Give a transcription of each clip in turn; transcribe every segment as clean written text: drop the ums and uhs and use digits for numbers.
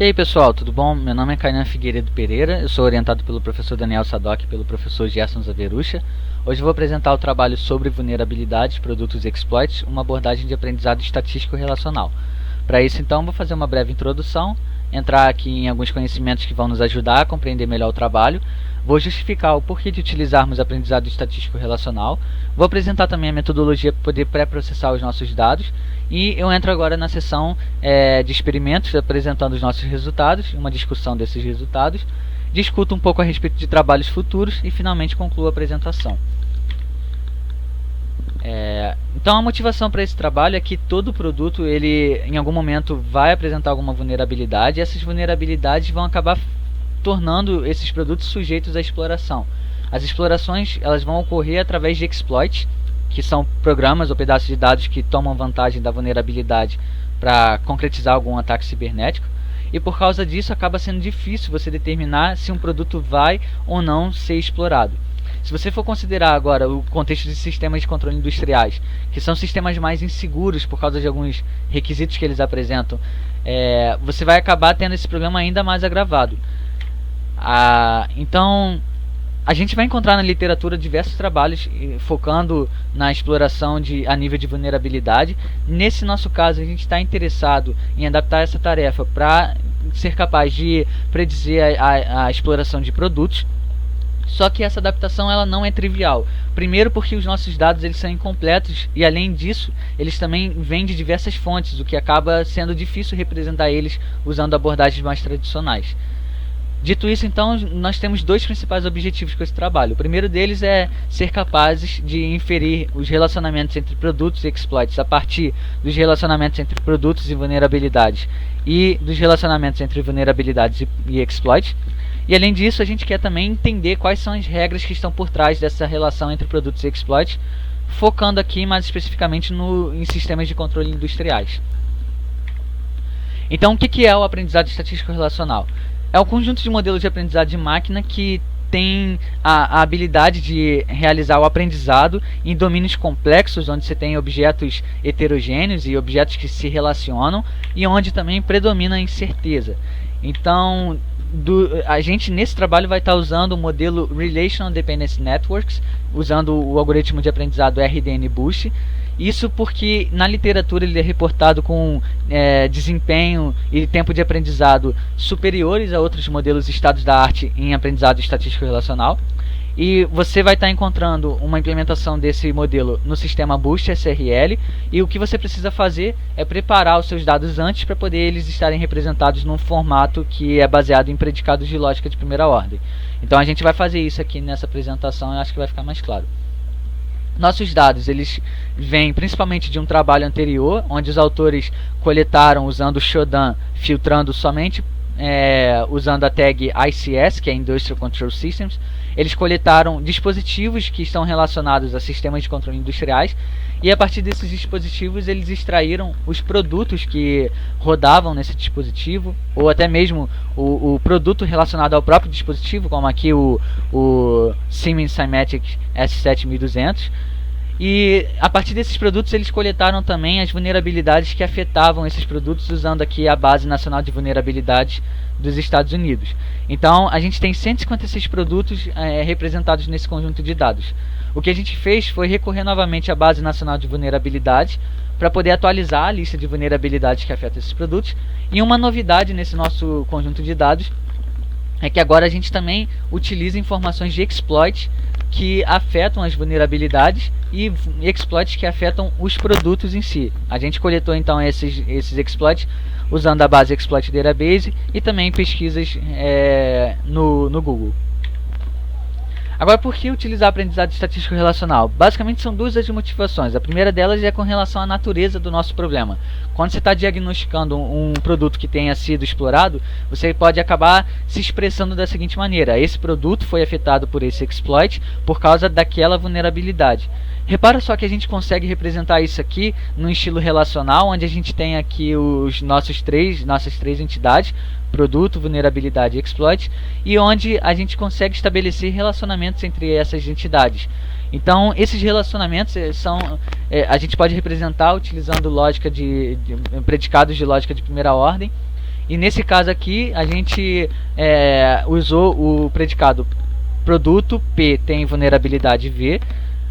E aí pessoal, tudo bom? Meu nome é Kainan Figueiredo Pereira, eu sou orientado pelo professor Daniel Sadoc e pelo professor Gerson Zaverucha. Hoje eu vou apresentar o trabalho sobre vulnerabilidades, produtos e exploits, uma abordagem de aprendizado estatístico relacional. Para isso então vou fazer uma breve introdução, entrar aqui em alguns conhecimentos que vão nos ajudar a compreender melhor o trabalho, vou justificar o porquê de utilizarmos aprendizado estatístico relacional, vou apresentar também a metodologia para poder pré-processar os nossos dados e eu entro agora na seção de experimentos, apresentando os nossos resultados, uma discussão desses resultados, discuto um pouco a respeito de trabalhos futuros e finalmente concluo a apresentação. Então a motivação para esse trabalho é que todo produto ele em algum momento vai apresentar alguma vulnerabilidade e essas vulnerabilidades vão acabar tornando esses produtos sujeitos à exploração. As explorações elas vão ocorrer através de exploits, que são programas ou pedaços de dados que tomam vantagem da vulnerabilidade para concretizar algum ataque cibernético. E por causa disso acaba sendo difícil você determinar se um produto vai ou não ser explorado. Se você for considerar agora o contexto de sistemas de controle industriais, que são sistemas mais inseguros por causa de alguns requisitos que eles apresentam, você vai acabar tendo esse problema ainda mais agravado. Então, a gente vai encontrar na literatura diversos trabalhos focando na exploração a nível de vulnerabilidade. Nesse nosso caso, a gente está interessado em adaptar essa tarefa para ser capaz de predizer a exploração de produtos. Só que essa adaptação ela não é trivial. Primeiro porque os nossos dados eles são incompletos e além disso, eles também vêm de diversas fontes, o que acaba sendo difícil representar eles usando abordagens mais tradicionais. Dito isso, então, nós temos dois principais objetivos com esse trabalho. O primeiro deles é ser capazes de inferir os relacionamentos entre produtos e exploits a partir dos relacionamentos entre produtos e vulnerabilidades e dos relacionamentos entre vulnerabilidades e exploits. E além disso, a gente quer também entender quais são as regras que estão por trás dessa relação entre produtos e exploits, focando aqui mais especificamente em sistemas de controle industriais. Então, o que é o aprendizado estatístico relacional? É um conjunto de modelos de aprendizado de máquina que tem a habilidade de realizar o aprendizado em domínios complexos, onde você tem objetos heterogêneos e objetos que se relacionam, e onde também predomina a incerteza. Então, a gente nesse trabalho vai estar usando o modelo Relational Dependency Networks, usando o algoritmo de aprendizado RDNBoost. Isso porque na literatura ele é reportado com desempenho e tempo de aprendizado superiores a outros modelos estados da arte em aprendizado estatístico relacional. E você vai estar encontrando uma implementação desse modelo no sistema Boost SRL, e o que você precisa fazer é preparar os seus dados antes para poder eles estarem representados num formato que é baseado em predicados de lógica de primeira ordem. Então a gente vai fazer isso aqui nessa apresentação e acho que vai ficar mais claro. Nossos dados eles vêm principalmente de um trabalho anterior, onde os autores coletaram usando o Shodan, filtrando somente usando a tag ICS, que é Industrial Control Systems. Eles coletaram dispositivos que estão relacionados a sistemas de controle industriais e a partir desses dispositivos eles extraíram os produtos que rodavam nesse dispositivo ou até mesmo o produto relacionado ao próprio dispositivo, como aqui o Siemens Symantec S7200. E a partir desses produtos eles coletaram também as vulnerabilidades que afetavam esses produtos usando aqui a Base Nacional de Vulnerabilidades dos Estados Unidos. Então a gente tem 156 produtos representados nesse conjunto de dados. O que a gente fez foi recorrer novamente à Base Nacional de Vulnerabilidades para poder atualizar a lista de vulnerabilidades que afetam esses produtos. E uma novidade nesse nosso conjunto de dados é que agora a gente também utiliza informações de exploits que afetam as vulnerabilidades e exploits que afetam os produtos em si. A gente coletou então esses exploits usando a base Exploit Database e também pesquisas no Google. Agora, por que utilizar aprendizado estatístico relacional? Basicamente são duas as motivações. A primeira delas é com relação à natureza do nosso problema. Quando você está diagnosticando um produto que tenha sido explorado, você pode acabar se expressando da seguinte maneira: esse produto foi afetado por esse exploit por causa daquela vulnerabilidade. Repara só que a gente consegue representar isso aqui no estilo relacional, onde a gente tem aqui nossas três entidades, produto, vulnerabilidade e exploit, e onde a gente consegue estabelecer relacionamentos entre essas entidades. Então, esses relacionamentos a gente pode representar utilizando lógica predicados de lógica de primeira ordem, E nesse caso aqui, a gente usou o predicado produto P tem vulnerabilidade V,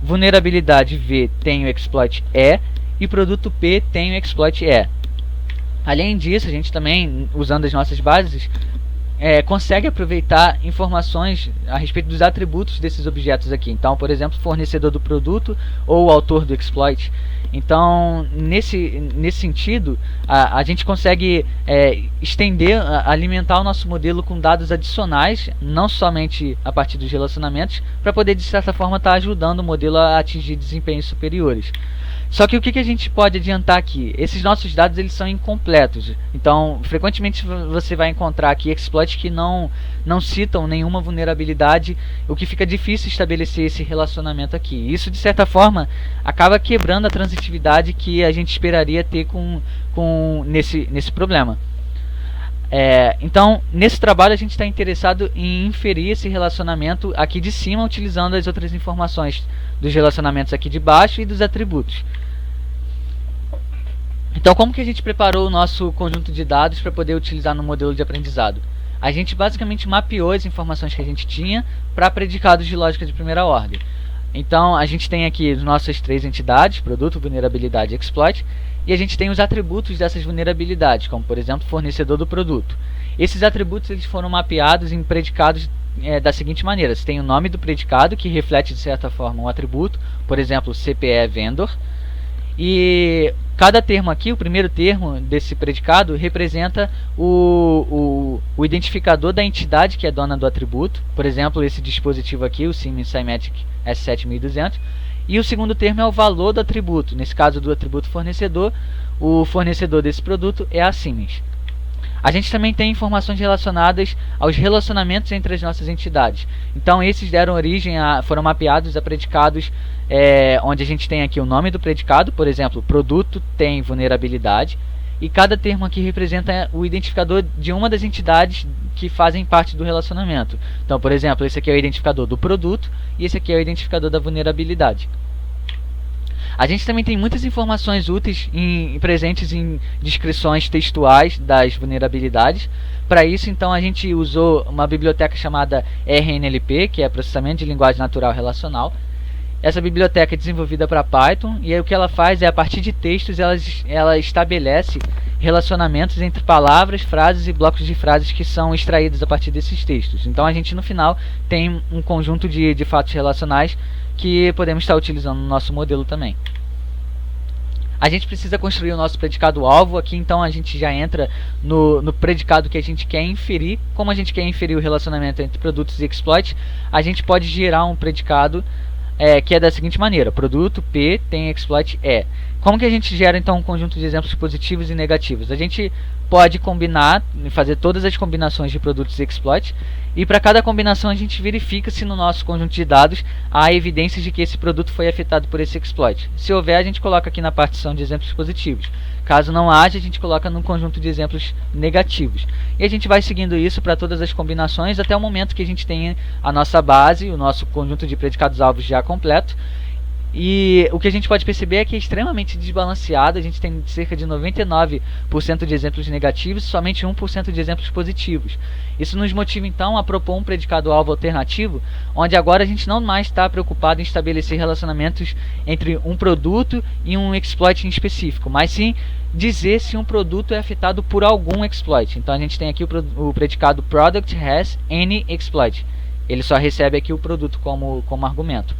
vulnerabilidade V tem o exploit E, e produto P tem o exploit E. Além disso, a gente também, usando as nossas bases, consegue aproveitar informações a respeito dos atributos desses objetos aqui. Então, por exemplo, fornecedor do produto ou autor do exploit. Então, nesse sentido, a gente consegue estender, alimentar o nosso modelo com dados adicionais, não somente a partir dos relacionamentos, para poder, de certa forma, estar ajudando o modelo a atingir desempenhos superiores. Só que o que a gente pode adiantar aqui? Esses nossos dados eles são incompletos. Então, frequentemente você vai encontrar aqui exploits que não citam nenhuma vulnerabilidade, o que fica difícil estabelecer esse relacionamento aqui. Isso, de certa forma, acaba quebrando a transitividade que a gente esperaria ter nesse problema. Então, nesse trabalho a gente está interessado em inferir esse relacionamento aqui de cima, utilizando as outras informações dos relacionamentos aqui de baixo e dos atributos. Então, como que a gente preparou o nosso conjunto de dados para poder utilizar no modelo de aprendizado? A gente basicamente mapeou as informações que a gente tinha para predicados de lógica de primeira ordem. Então, a gente tem aqui as nossas três entidades, produto, vulnerabilidade e exploit, e a gente tem os atributos dessas vulnerabilidades, como por exemplo, fornecedor do produto. Esses atributos eles foram mapeados em predicados da seguinte maneira: você tem o nome do predicado, que reflete de certa forma um atributo, por exemplo, CPE vendor, e cada termo aqui, o primeiro termo desse predicado, representa o identificador da entidade que é dona do atributo, por exemplo, esse dispositivo aqui, o Siemens Symmetric S7200, e o segundo termo é o valor do atributo, nesse caso do atributo fornecedor, o fornecedor desse produto é a Siemens. A gente também tem informações relacionadas aos relacionamentos entre as nossas entidades. Então esses deram origem foram mapeados a predicados onde a gente tem aqui o nome do predicado, por exemplo, produto tem vulnerabilidade, e cada termo aqui representa o identificador de uma das entidades que fazem parte do relacionamento. Então, por exemplo, esse aqui é o identificador do produto e esse aqui é o identificador da vulnerabilidade. A gente também tem muitas informações úteis presentes em descrições textuais das vulnerabilidades. Para isso, então, a gente usou uma biblioteca chamada RNLP, que é Processamento de Linguagem Natural Relacional. Essa biblioteca é desenvolvida para Python, e aí o que ela faz é, a partir de textos, ela estabelece relacionamentos entre palavras, frases e blocos de frases que são extraídos a partir desses textos. Então a gente no final tem um conjunto de fatos relacionais que podemos estar utilizando no nosso modelo também. A gente precisa construir o nosso predicado-alvo. Aqui então a gente já entra no predicado que a gente quer inferir. Como a gente quer inferir o relacionamento entre produtos e exploits, a gente pode gerar um predicado que é da seguinte maneira: produto P tem exploit E. Como que a gente gera então um conjunto de exemplos positivos e negativos? A gente pode combinar, fazer todas as combinações de produtos e exploits, e para cada combinação a gente verifica se no nosso conjunto de dados há evidências de que esse produto foi afetado por esse exploit. Se houver, a gente coloca aqui na partição de exemplos positivos. Caso não haja, a gente coloca num conjunto de exemplos negativos. E a gente vai seguindo isso para todas as combinações até o momento que a gente tenha a nossa base, o nosso conjunto de predicados-alvos já completo. E o que a gente pode perceber é que é extremamente desbalanceado. A gente tem cerca de 99% de exemplos negativos e somente 1% de exemplos positivos. Isso nos motiva então a propor um predicado-alvo alternativo, onde agora a gente não mais está preocupado em estabelecer relacionamentos entre um produto e um exploit em específico, mas sim dizer se um produto é afetado por algum exploit. Então a gente tem aqui o predicado product has any exploit. Ele só recebe aqui o produto como argumento.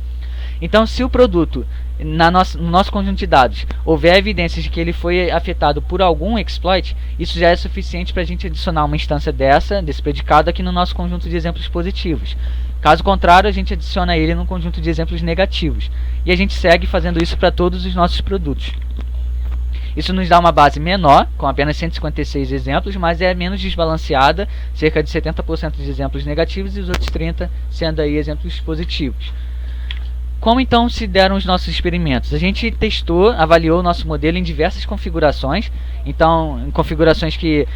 Então, se o produto, no nosso conjunto de dados, houver evidências de que ele foi afetado por algum exploit, isso já é suficiente para a gente adicionar uma instância desse predicado aqui no nosso conjunto de exemplos positivos. Caso contrário, a gente adiciona ele num conjunto de exemplos negativos. E a gente segue fazendo isso para todos os nossos produtos. Isso nos dá uma base menor, com apenas 156 exemplos, mas é menos desbalanceada, cerca de 70% de exemplos negativos e os outros 30% sendo aí exemplos positivos. Como então se deram os nossos experimentos? A gente testou, avaliou o nosso modelo em diversas configurações. Então, em configurações que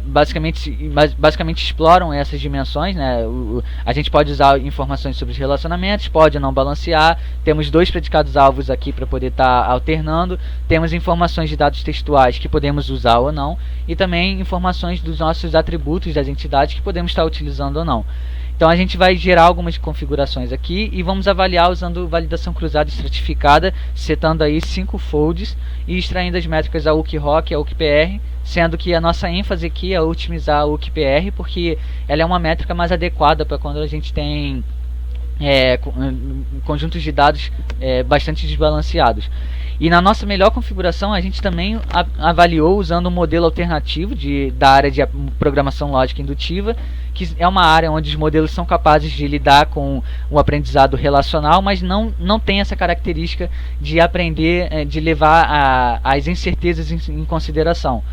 basicamente exploram essas dimensões, né? A gente pode usar informações sobre os relacionamentos, pode não balancear. Temos 2 predicados alvos aqui para poder estar alternando. Temos informações de dados textuais que podemos usar ou não. E também informações dos nossos atributos das entidades que podemos estar utilizando ou não. Então a gente vai gerar algumas configurações aqui e vamos avaliar usando validação cruzada estratificada, setando aí 5 folds e extraindo as métricas AUC-ROC e AUC-PR, sendo que a nossa ênfase aqui é otimizar a AUC-PR, porque ela é uma métrica mais adequada para quando a gente tem conjuntos de dados bastante desbalanceados. E na nossa melhor configuração a gente também avaliou usando um modelo alternativo da área de programação lógica indutiva, que é uma área onde os modelos são capazes de lidar com o aprendizado relacional, mas não tem essa característica de aprender, de levar as incertezas em consideração.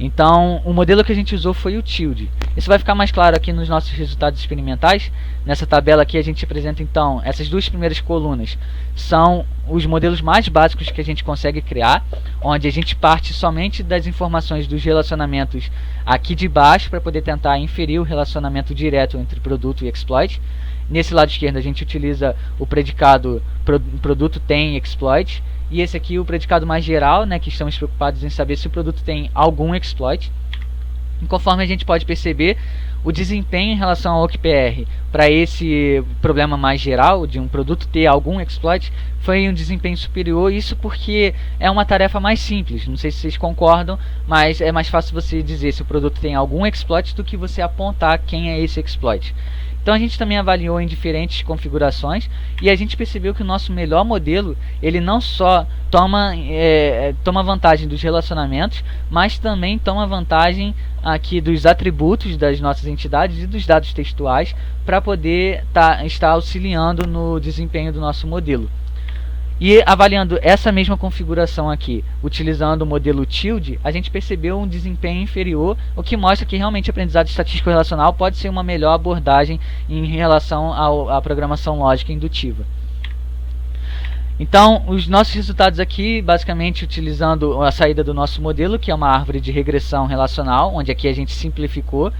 Então, o modelo que a gente usou foi o TILD. Isso vai ficar mais claro aqui nos nossos resultados experimentais. Nessa tabela aqui a gente apresenta então essas 2 primeiras colunas. São os modelos mais básicos que a gente consegue criar, onde a gente parte somente das informações dos relacionamentos aqui de baixo para poder tentar inferir o relacionamento direto entre produto e exploit. Nesse lado esquerdo a gente utiliza o predicado produto tem exploit. E esse aqui é o predicado mais geral, né, que estamos preocupados em saber se o produto tem algum exploit. E conforme a gente pode perceber, o desempenho em relação ao AUC-PR para esse problema mais geral, de um produto ter algum exploit, foi um desempenho superior. Isso porque é uma tarefa mais simples. Não sei se vocês concordam, mas é mais fácil você dizer se o produto tem algum exploit do que você apontar quem é esse exploit. Então a gente também avaliou em diferentes configurações e a gente percebeu que o nosso melhor modelo, ele não só toma vantagem dos relacionamentos, mas também toma vantagem aqui dos atributos das nossas entidades e dos dados textuais para poder estar auxiliando no desempenho do nosso modelo. E avaliando essa mesma configuração aqui, utilizando o modelo TILD, a gente percebeu um desempenho inferior, o que mostra que realmente aprendizado estatístico relacional pode ser uma melhor abordagem em relação à programação lógica indutiva. Então, os nossos resultados aqui, basicamente utilizando a saída do nosso modelo, que é uma árvore de regressão relacional, onde aqui a gente simplificou.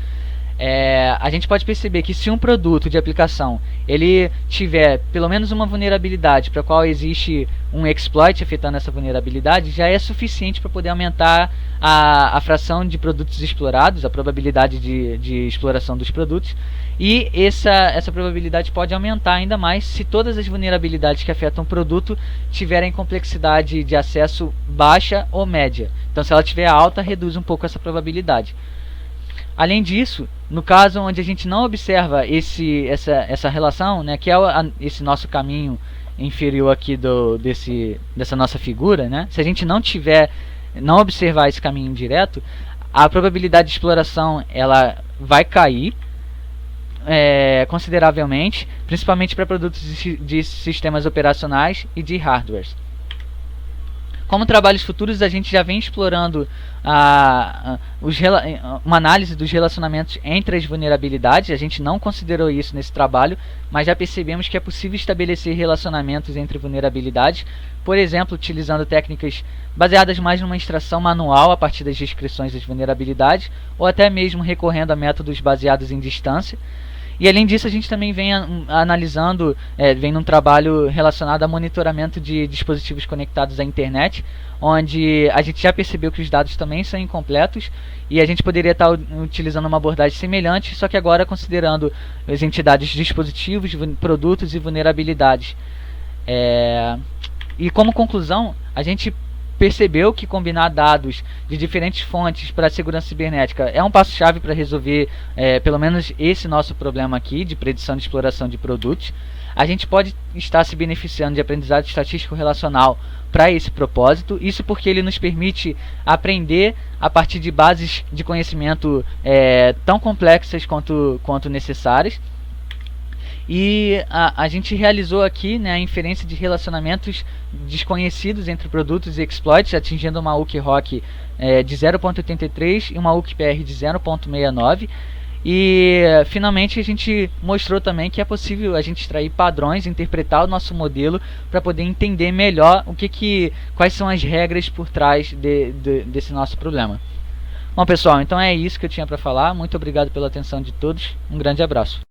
A gente pode perceber que se um produto de aplicação ele tiver pelo menos uma vulnerabilidade para a qual existe um exploit afetando essa vulnerabilidade, já é suficiente para poder aumentar a fração de produtos explorados, a probabilidade de exploração dos produtos, e essa probabilidade pode aumentar ainda mais se todas as vulnerabilidades que afetam o produto tiverem complexidade de acesso baixa ou média. Então, se ela tiver alta, reduz um pouco essa probabilidade. Além disso, no caso onde a gente não observa essa relação, né, que é esse nosso caminho inferior aqui dessa nossa figura, né, se a gente não observar esse caminho direto, a probabilidade de exploração ela vai cair consideravelmente, principalmente para produtos de sistemas operacionais e de hardwares. Como trabalhos futuros, a gente já vem explorando uma análise dos relacionamentos entre as vulnerabilidades. A gente não considerou isso nesse trabalho, mas já percebemos que é possível estabelecer relacionamentos entre vulnerabilidades, por exemplo, utilizando técnicas baseadas mais numa extração manual a partir das descrições das vulnerabilidades, ou até mesmo recorrendo a métodos baseados em distância. E além disso, a gente também vem analisando, vem num trabalho relacionado a monitoramento de dispositivos conectados à internet, onde a gente já percebeu que os dados também são incompletos e a gente poderia estar utilizando uma abordagem semelhante, só que agora considerando as entidades, dispositivos, produtos e vulnerabilidades. E como conclusão, a gente percebeu que combinar dados de diferentes fontes para a segurança cibernética é um passo-chave para resolver pelo menos esse nosso problema aqui de predição de exploração de produtos. A gente pode estar se beneficiando de aprendizado estatístico relacional para esse propósito, isso porque ele nos permite aprender a partir de bases de conhecimento tão complexas quanto necessárias. E a gente realizou aqui, né, a inferência de relacionamentos desconhecidos entre produtos e exploits, atingindo uma AUC-ROC de 0.83 e uma AUC-PR de 0.69. E finalmente a gente mostrou também que é possível a gente extrair padrões, interpretar o nosso modelo para poder entender melhor quais são as regras por trás desse nosso problema. Bom pessoal, então é isso que eu tinha para falar. Muito obrigado pela atenção de todos. Um grande abraço.